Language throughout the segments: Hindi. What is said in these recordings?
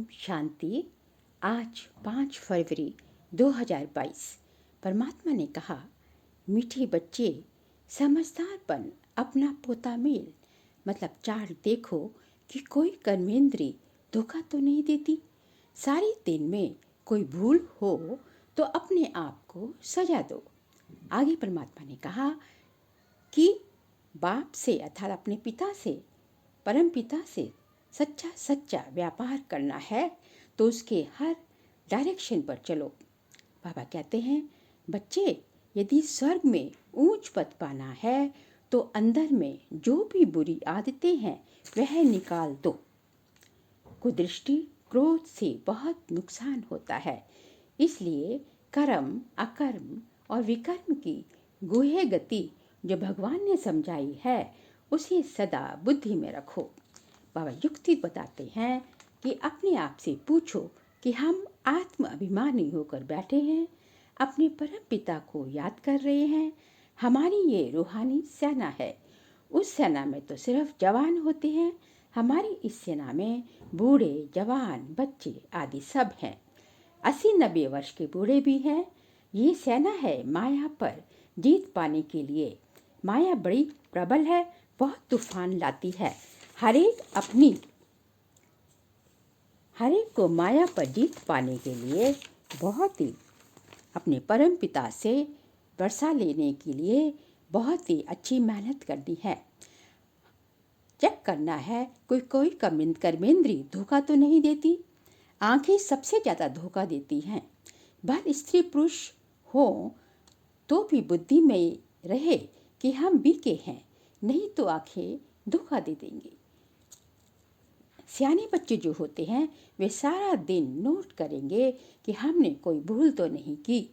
ओम शांति। आज 5 फरवरी 2022। परमात्मा ने कहा, मीठे बच्चे, समझदारपन अपना पोता मेल, मतलब चाल देखो कि कोई कर्मेंद्री धोखा तो नहीं देती। सारे दिन में कोई भूल हो तो अपने आप को सजा दो। आगे परमात्मा ने कहा कि बाप से अर्थात अपने पिता से, परम पिता से सच्चा व्यापार करना है तो उसके हर डायरेक्शन पर चलो। बाबा कहते हैं, बच्चे, यदि स्वर्ग में ऊंच पद पाना है तो अंदर में जो भी बुरी आदतें हैं वह निकाल दो। कुदृष्टि, क्रोध से बहुत नुकसान होता है, इसलिए कर्म, अकर्म और विकर्म की गुह्य गति जो भगवान ने समझाई है उसे सदा बुद्धि में रखो। बाबा युक्ति बताते हैं कि अपने आप से पूछो कि हम आत्म अभिमानी होकर बैठे हैं, अपने परम पिता को याद कर रहे हैं। हमारी ये रूहानी सेना है। उस सेना में तो सिर्फ जवान होते हैं, हमारी इस सेना में बूढ़े, जवान, बच्चे आदि सब हैं। 80-90 वर्ष के बूढ़े भी हैं। ये सेना है माया पर जीत पाने के लिए। माया बड़ी प्रबल है, बहुत तूफान लाती है। हर एक को माया पर जीत पाने के लिए बहुत ही अपने परम पिता से वर्षा लेने के लिए बहुत ही अच्छी मेहनत करनी है। चेक करना है कोई कर्मेंद्री धोखा तो नहीं देती। आंखें सबसे ज़्यादा धोखा देती हैं। भले स्त्री पुरुष हो तो भी बुद्धि में रहे कि हम बीके हैं, नहीं तो आंखें धोखा दे देंगी। सियाने बच्चे जो होते हैं वे सारा दिन नोट करेंगे कि हमने कोई भूल तो नहीं की,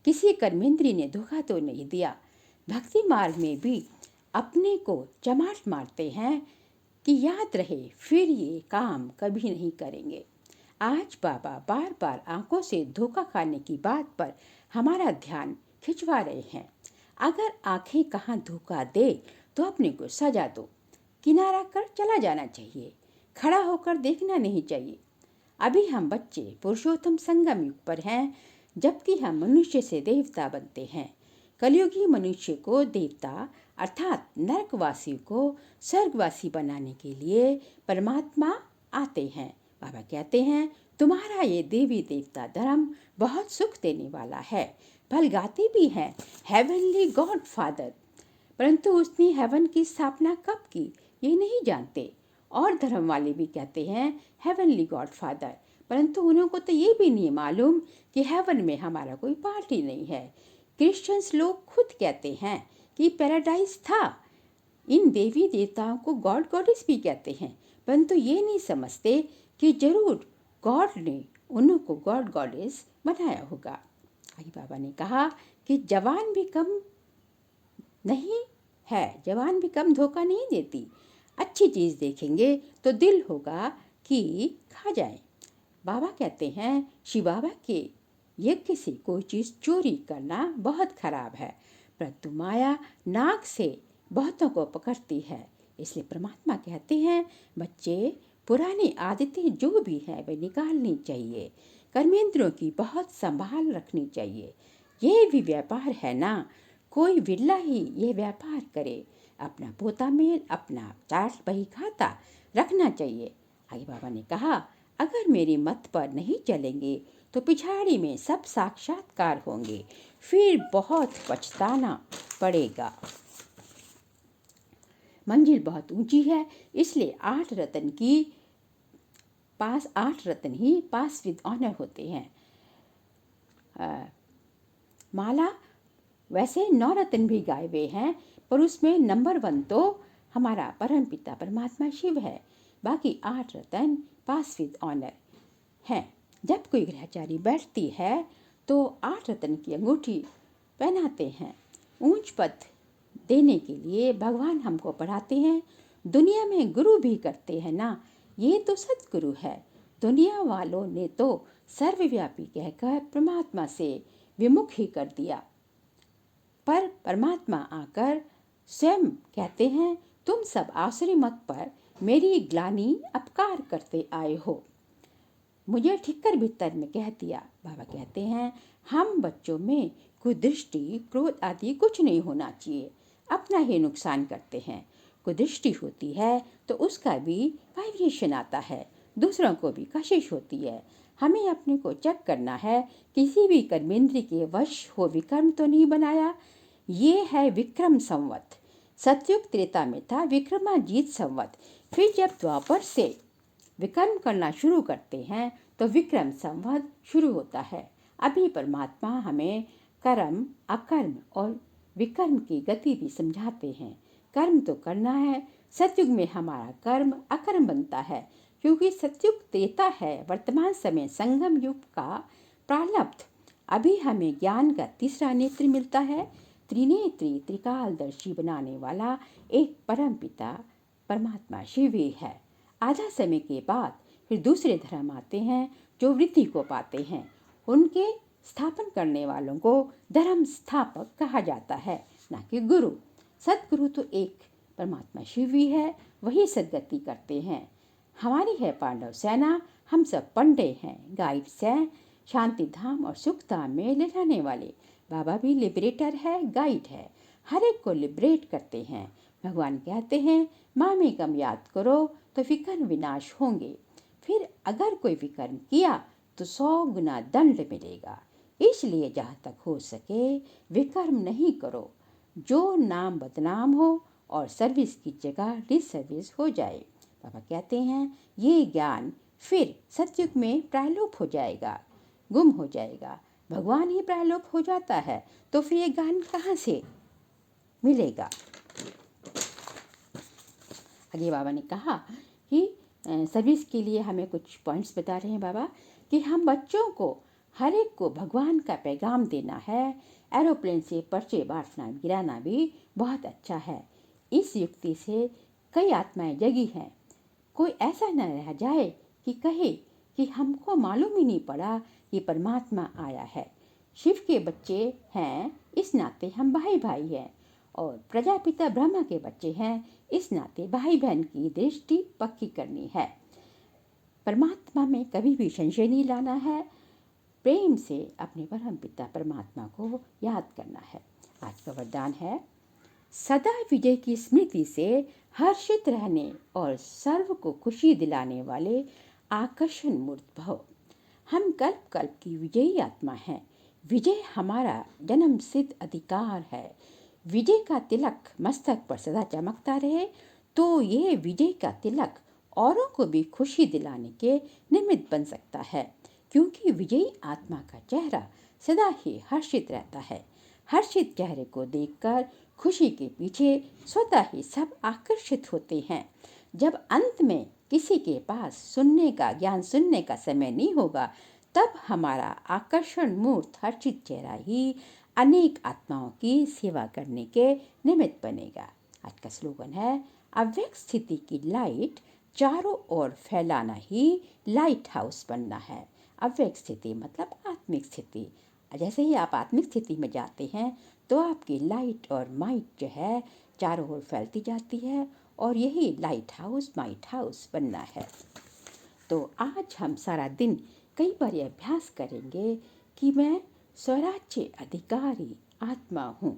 किसी कर्मेंद्री ने धोखा तो नहीं दिया। भक्ति मार्ग में भी अपने को चमाट मारते हैं कि याद रहे, फिर ये काम कभी नहीं करेंगे। आज बाबा बार बार आंखों से धोखा खाने की बात पर हमारा ध्यान खिंचवा रहे हैं। अगर आंखें कहाँ धोखा दे तो अपने को सजा दो। किनारा कर चला जाना चाहिए, खड़ा होकर देखना नहीं चाहिए। अभी हम बच्चे पुरुषोत्तम संगम युग पर हैं, जबकि हम मनुष्य से देवता बनते हैं। कलयुगी मनुष्य को देवता अर्थात नरकवासी को स्वर्गवासी बनाने के लिए परमात्मा आते हैं। बाबा कहते हैं, तुम्हारा ये देवी देवता धर्म बहुत सुख देने वाला है। भल गाते भी हैं हेवनली गॉड फादर, परंतु उसने हेवन की स्थापना कब की ये नहीं जानते। और धर्म वाले भी कहते हैं हेवनली गॉड फादर, परंतु उन्हों को तो ये भी नहीं मालूम कि हेवन में हमारा कोई पार्ट ही नहीं है। क्रिश्चियंस लोग खुद कहते हैं कि पैराडाइज था। इन देवी देवताओं को गॉड गॉडेस भी कहते हैं, परंतु ये नहीं समझते कि जरूर गॉड ने उन्हों को गॉड गॉडेस बनाया होगा। आई बाबा ने कहा कि जवान भी कम नहीं है, जवान भी कम धोखा नहीं देती। अच्छी चीज़ देखेंगे तो दिल होगा कि खा जाए। बाबा कहते हैं, शिव बाबा के यज्ञ से कोई चीज़ चोरी करना बहुत खराब है, परंतु माया नाक से बहुतों को पकड़ती है। इसलिए परमात्मा कहते हैं, बच्चे, पुरानी आदतें जो भी है वे निकालनी चाहिए। कर्मेंद्रियों की बहुत संभाल रखनी चाहिए। यह भी व्यापार है ना, कोई विरला ही ये व्यापार करे। अपना पोता मेल, अपना चाट बही खाता रखना चाहिए। आगे बाबा ने कहा, अगर मेरी मत पर नहीं चलेंगे तो पिछाड़ी में सब साक्षात्कार होंगे, फिर बहुत पछताना पड़ेगा। मंजिल बहुत ऊंची है, इसलिए 8 रतन ही पास विद ऑनर होते हैं। माला वैसे 9 रतन भी गाए हुए हैं, पर उसमें नंबर 1 तो हमारा परम पिता परमात्मा शिव है। बाकी 8 रतन पास विद ऑनर हैं। जब कोई ग्रहचारी बैठती है तो 8 रतन की अंगूठी पहनाते हैं। ऊंच पद देने के लिए भगवान हमको पढ़ाते हैं। दुनिया में गुरु भी करते हैं ना, ये तो सतगुरु है। दुनिया वालों ने तो सर्वव्यापी कहकर परमात्मा से विमुख ही कर दिया, पर परमात्मा आकर स्वयं कहते हैं, तुम सब आसुरी मत पर मेरी ग्लानि अपकार करते आए हो। मुझे ठिक्कर भीतर में कह दिया। बाबा कहते हैं हम बच्चों में कोई दृष्टि, क्रोध आदि कुछ नहीं होना चाहिए, अपना ही नुकसान करते हैं। कोई दृष्टि होती है तो उसका भी वाइब्रेशन आता है, दूसरों को भी कशिश होती है। हमें अपने को चेक करना है, किसी भी कर्मेंद्र के वश हो विक्रम तो नहीं बनाया। ये है विक्रम संवत। सतयुग त्रेता में था विक्रमाजीत संवत। फिर जब द्वापर से विक्रम करना शुरू करते हैं तो विक्रम संवत शुरू होता है। अभी परमात्मा हमें कर्म, अकर्म और विकर्म की गति भी समझाते हैं। कर्म तो करना है। सतयुग में हमारा कर्म अकर्म बनता है, क्योंकि सतयुग त्रेता है वर्तमान समय संगम युग का प्रारब्ध। अभी हमें ज्ञान का तीसरा नेत्र मिलता है। त्रिनेत्री त्रिकालदर्शी बनाने वाला एक परम पिता परमात्मा शिव ही है। आधा समय के बाद फिर दूसरे धर्म आते हैं जो वृद्धि को पाते हैं। उनके स्थापन करने वालों को धर्म स्थापक कहा जाता है, ना कि गुरु। सतगुरु तो एक परमात्मा शिव ही है, वही सदगति करते हैं। हमारी है पांडव सेना, हम सब पंडे हैं, गाइड्स हैं, शांति धाम और सुख धाम में ले जाने वाले। बाबा भी लिबरेटर है, गाइड है, हर एक को लिबरेट करते हैं। भगवान कहते हैं मामेकम याद करो तो विकर्म विनाश होंगे। फिर अगर कोई विकर्म किया तो 100 गुना दंड मिलेगा। इसलिए जहाँ तक हो सके विकर्म नहीं करो, जो नाम बदनाम हो और सर्विस की जगह डिसर्विस हो जाए। बाबा कहते हैं ये ज्ञान फिर सतयुग में प्रायलोप हो जाएगा, गुम हो जाएगा। भगवान ही प्रायलोप हो जाता है तो फिर ये ज्ञान कहाँ से मिलेगा। आगे बाबा ने कहा कि सर्विस के लिए हमें कुछ पॉइंट्स बता रहे हैं बाबा कि हम बच्चों को हर एक को भगवान का पैगाम देना है। एरोप्लेन से पर्चे बांटना गिराना भी बहुत अच्छा है। इस युक्ति से कई आत्माएं जगी हैं। कोई ऐसा न रह जाए कि कहे कि हमको मालूम ही नहीं पड़ा कि परमात्मा आया है। शिव के बच्चे हैं, इस नाते हम भाई भाई हैं, और प्रजापिता ब्रह्मा के बच्चे हैं, इस नाते भाई बहन की दृष्टि पक्की करनी है। परमात्मा में कभी भी संशय नहीं लाना है। प्रेम से अपने परम पिता परमात्मा को याद करना है। आज का वरदान है सदा विजय की स्मृति से हर्षित रहने और सर्व को खुशी दिलाने वाले आकर्षण मूर्त भव। हम कल्प कल्प की विजयी आत्मा हैं। विजय हमारा जन्म सिद्ध अधिकार है। विजय का तिलक मस्तक पर सदा चमकता रहे तो ये विजय का तिलक औरों को भी खुशी दिलाने के निमित्त बन सकता है, क्योंकि विजयी आत्मा का चेहरा सदा ही हर्षित रहता है। हर्षित चेहरे को देखकर खुशी के पीछे स्वतः ही सब आकर्षित होते हैं। जब अंत में किसी के पास सुनने का ज्ञान सुनने का समय नहीं होगा, तब हमारा आकर्षण मूर्त हर्षित चेहरा ही अनेक आत्माओं की सेवा करने के निमित्त बनेगा। आज का स्लोगन है अव्यक्त स्थिति की लाइट चारों ओर फैलाना ही लाइट हाउस बनना है। अव्यक्त स्थिति मतलब आत्मिक स्थिति। जैसे ही आप आत्मिक स्थिति में जाते हैं तो आपकी लाइट और माइट जो है चारों ओर फैलती जाती है, और यही लाइट हाउस माइट हाउस बनना है। तो आज हम सारा दिन कई बार ये अभ्यास करेंगे कि मैं स्वराज्य अधिकारी आत्मा हूँ।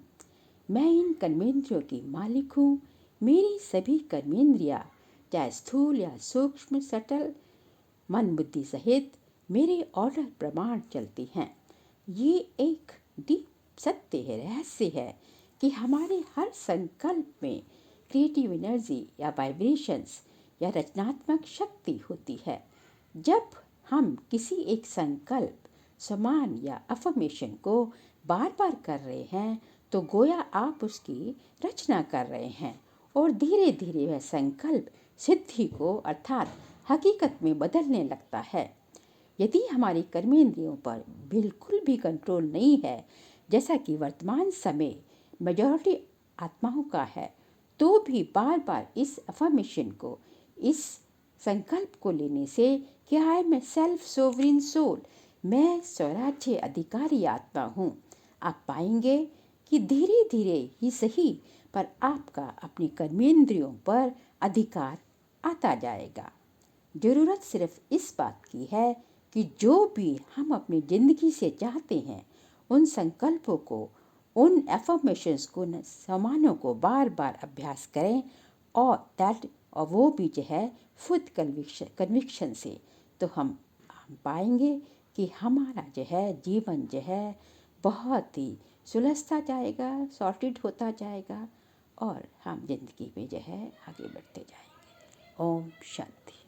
मैं इन कर्मेंद्रियों की मालिक हूँ। मेरी सभी कर्मेंद्रियाँ चाहे स्थूल या सूक्ष्म सटल मन बुद्धि सहित मेरे ऑर्डर प्रमाण चलती हैं। ये एक डीप सत्य है, रहस्य है कि हमारे हर संकल्प में क्रिएटिव एनर्जी या वाइब्रेशंस या रचनात्मक शक्ति होती है। जब हम किसी एक संकल्प, समान या अफर्मेशन को बार बार कर रहे हैं तो गोया आप उसकी रचना कर रहे हैं, और धीरे धीरे वह संकल्प सिद्धि को अर्थात हकीकत में बदलने लगता है। यदि हमारी कर्मेंद्रियों पर बिल्कुल भी कंट्रोल नहीं है, जैसा कि वर्तमान समय मेजॉरिटी आत्माओं का है, तो भी बार बार इस अफर्मेशन को, इस संकल्प को लेने से कि I am a self sovereign soul, मैं स्वराज्य अधिकारी आत्मा हूँ, आप पाएंगे कि धीरे धीरे ही सही पर आपका अपनी कर्मेंद्रियों पर अधिकार आता जाएगा। जरूरत सिर्फ इस बात की है कि जो भी हम अपनी ज़िंदगी से चाहते हैं, उन संकल्पों को, उन एफर्मेशंस को, उन समानों को बार बार अभ्यास करें, और वो भी जो है खुद कन्विक्शन से, तो हम पाएंगे कि हमारा जो है जीवन जो है बहुत ही सुलझता जाएगा, सॉर्टेड होता जाएगा, और हम जिंदगी में जो है आगे बढ़ते जाएंगे। ओम शांति।